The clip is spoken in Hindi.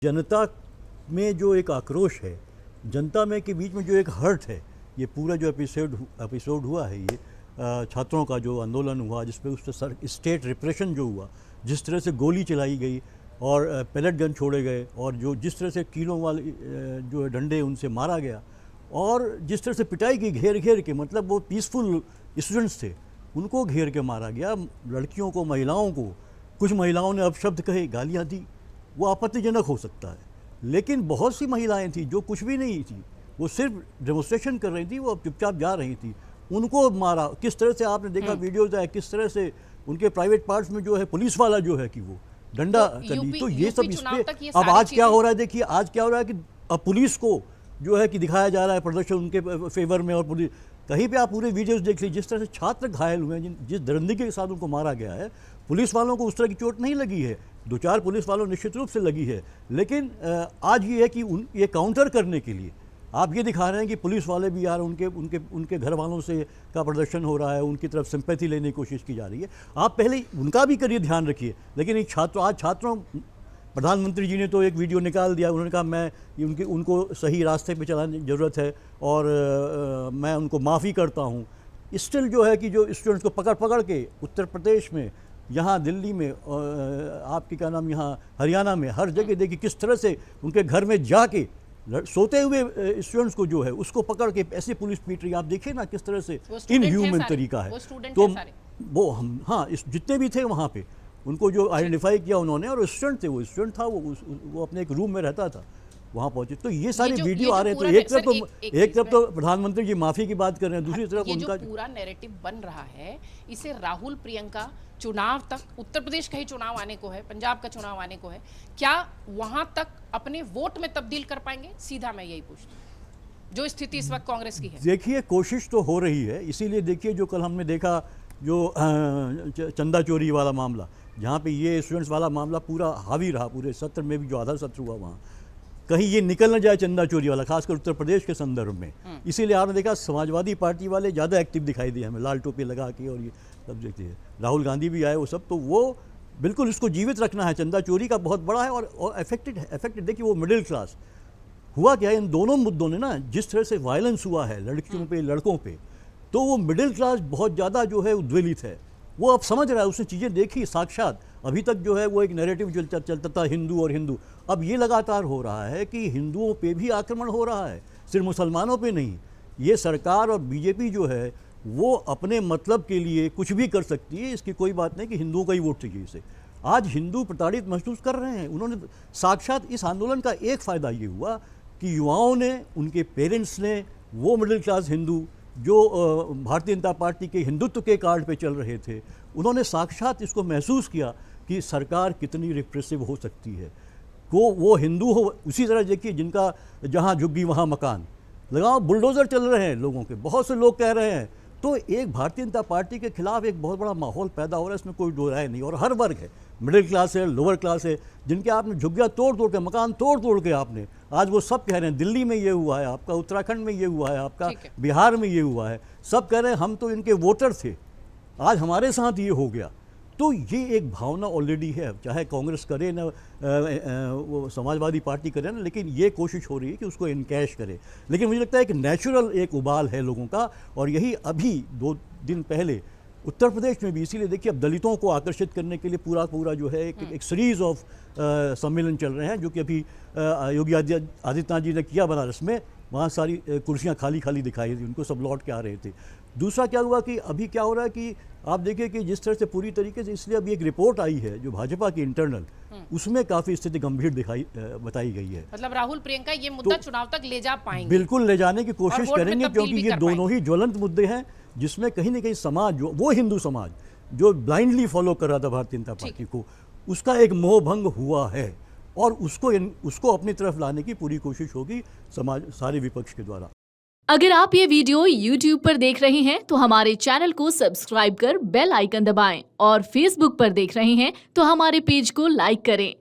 जनता में जो एक आक्रोश है, जनता में के बीच में जो एक हर्ट है, ये पूरा जो एपिसोड हुआ है, ये छात्रों का जो आंदोलन हुआ जिसमें उस स्टेट रिप्रेशन जो हुआ, जिस तरह से गोली चलाई गई और पैलेट गन छोड़े गए और जो जिस तरह से कीलों वाले जो डंडे उनसे मारा गया और जिस तरह से पिटाई की घेर घेर के, मतलब वो पीसफुल स्टूडेंट्स थे उनको घेर के मारा गया, लड़कियों को, महिलाओं को, कुछ महिलाओं ने अपशब्द कहे, गालियाँ दी, वो आपत्तिजनक हो सकता है। लेकिन बहुत सी महिलाएं थी जो कुछ भी नहीं थी, वो सिर्फ डेमोस्ट्रेशन कर रही थी, वो चुपचाप जा रही थी, उनको मारा। किस तरह से आपने देखा वीडियोज है, किस तरह से उनके प्राइवेट पार्ट्स में जो है पुलिस वाला जो है कि वो डंडा कर दी। तो ये सब इस पे अब आज क्या हो रहा है, देखिए आज क्या हो रहा है कि अब पुलिस को जो है कि दिखाया जा रहा है प्रदर्शन उनके फेवर में, और पुलिस कहीं पे आप पूरे वीडियोस देख लीजिए जिस तरह से छात्र घायल हुए हैं, जिस दरिंदगी के साथ उनको मारा गया है। पुलिस वालों को उस तरह की चोट नहीं लगी है, दो चार पुलिस वालों निश्चित रूप से लगी है, लेकिन आज ये है कि ये काउंटर करने के लिए आप ये दिखा रहे हैं कि पुलिस वाले भी यार उनके घर वालों से का प्रदर्शन हो रहा है, उनकी तरफ सिंपैथी लेने की कोशिश की जा रही है। आप पहले उनका भी करिए, ध्यान रखिए। लेकिन एक छात्रों प्रधानमंत्री जी ने तो एक वीडियो निकाल दिया, उन्होंने कहा मैं उनको सही रास्ते पे चलाने की ज़रूरत है और मैं उनको माफ़ी करता हूँ। स्टिल जो है कि जो स्टूडेंट्स को पकड़ पकड़ के उत्तर प्रदेश में, यहाँ दिल्ली में, आपकी क्या नाम, यहाँ हरियाणा में, हर जगह देखिए किस तरह से उनके घर में जाके सोते हुए स्टूडेंट्स को जो है उसको पकड़ के ऐसे पुलिस पीट रही है। आप देखिए ना किस तरह से इनह्यूमन तरीका है। तो वो हम जितने भी थे वहाँ पे उनको जो आइडेंटिफाई किया उन्होंने, और स्टूडेंट थे, वो स्टूडेंट था, वो अपने एक रूम में रहता था, वहाँ पहुंचे। तो ये सारे वीडियो आ रहे हैं। तो एक तरफ तो प्रधानमंत्री जी माफी की बात कर रहे हैं, दूसरी तरफ उनका जो पूरा नैरेटिव बन रहा है, इसे राहुल प्रियंका चुनाव तक, उत्तर प्रदेश का ही चुनाव आने को है, पंजाब का चुनाव आने को है, क्या वहां तक अपने वोट में तब्दील कर पाएंगे? सीधा मैं यही पूछती हूँ, जो स्थिति इस वक्त कांग्रेस की है। देखिए कोशिश तो हो रही है, इसीलिए देखिए जो कल हमने देखा जो चंदा चोरी वाला मामला, जहाँ पे ये स्टूडेंट्स वाला मामला पूरा हावी रहा, पूरे सत्र में भी जो आधा सत्र हुआ वहाँ कहीं ये निकल न जाए चंदा चोरी वाला, खासकर उत्तर प्रदेश के संदर्भ में। इसीलिए आपने देखा समाजवादी पार्टी वाले ज़्यादा एक्टिव दिखाई दिए हमें, लाल टोपी लगा के, और ये सब देखते हैं राहुल गांधी भी आए, वो सब। तो वो बिल्कुल इसको जीवित रखना है, चंदा चोरी का बहुत बड़ा है और अफेक्टेड देखिए वो मिडिल क्लास। हुआ क्या है, इन दोनों मुद्दों ने ना, जिस तरह से वायलेंस हुआ है लड़कियों पे, लड़कों पे, तो वो मिडिल क्लास बहुत ज़्यादा जो है उद्वेलित है। वो अब समझ रहा है, उसने चीज़ें देखी साक्षात। अभी तक जो है वो एक नैरेटिव जो चलता था हिंदू और हिंदू, अब ये लगातार हो रहा है कि हिंदुओं पे भी आक्रमण हो रहा है, सिर्फ मुसलमानों पे नहीं। ये सरकार और बीजेपी जो है वो अपने मतलब के लिए कुछ भी कर सकती है, इसकी कोई बात नहीं कि हिंदुओं का ही वोट चाहिए इसे। आज हिंदू प्रताड़ित महसूस कर रहे हैं। उन्होंने साक्षात इस आंदोलन का एक फ़ायदा ये हुआ कि युवाओं ने, उनके पेरेंट्स ने, वो मिडिल क्लास हिंदू जो भारतीय जनता पार्टी के हिंदुत्व के कार्ड पे चल रहे थे, उन्होंने साक्षात इसको महसूस किया कि सरकार कितनी रिप्रेसिव हो सकती है। वो हिंदू हो, उसी तरह देखिए जिनका जहाँ झुग्गी वहाँ मकान लगाओ, बुलडोज़र चल रहे हैं लोगों के, बहुत से लोग कह रहे हैं। तो एक भारतीय जनता पार्टी के खिलाफ एक बहुत बड़ा माहौल पैदा हो रहा है, इसमें कोई दो राय नहीं। और हर वर्ग है, मिडिल क्लास है, लोअर क्लास है, जिनके आपने झुग्गियाँ तोड़ के, मकान तोड़ के आपने, आज वो सब कह रहे हैं दिल्ली में ये हुआ है, आपका उत्तराखंड में ये हुआ है, आपका बिहार में ये हुआ है, सब कह रहे हैं हम तो इनके वोटर थे, आज हमारे साथ ये हो गया। तो ये एक भावना ऑलरेडी है, चाहे कांग्रेस करे ना, वो समाजवादी पार्टी करे ना, लेकिन ये कोशिश हो रही है कि उसको इनकैश करे। लेकिन मुझे लगता है कि नेचुरल एक उबाल है लोगों का, और यही अभी 2 दिन पहले उत्तर प्रदेश में भी, इसीलिए देखिए अब दलितों को आकर्षित करने के लिए पूरा जो है एक सीरीज़ ऑफ सम्मेलन चल रहे हैं, जो कि अभी योगी आदित्यनाथ जी ने किया बनारस में। वहाँ सारी कुर्सियाँ खाली दिखाई दी, उनको सब लौट के आ रहे थे। दूसरा क्या हुआ कि अभी क्या हो रहा है कि आप देखिए कि जिस तरह से पूरी तरीके से, इसलिए अभी एक रिपोर्ट आई है जो भाजपा की इंटरनल, उसमें काफ़ी स्थिति गंभीर बताई गई है। मतलब राहुल प्रियंका ये मुद्दा चुनाव तक ले जा पाएंगे? बिल्कुल ले जाने की कोशिश करेंगे, क्योंकि ये दोनों ही ज्वलंत मुद्दे हैं जिसमें कहीं ना कहीं समाज, वो हिंदू समाज जो ब्लाइंडली फॉलो कर रहा था भारतीय जनता पार्टी को, उसका एक मोह भंग हुआ है, और उसको अपनी तरफ लाने की पूरी कोशिश होगी समाज, सारे विपक्ष के द्वारा। अगर आप ये वीडियो YouTube पर देख रहे हैं तो हमारे चैनल को सब्सक्राइब कर बेल आइकन दबाएं, और Facebook पर देख रहे हैं तो हमारे पेज को लाइक करें।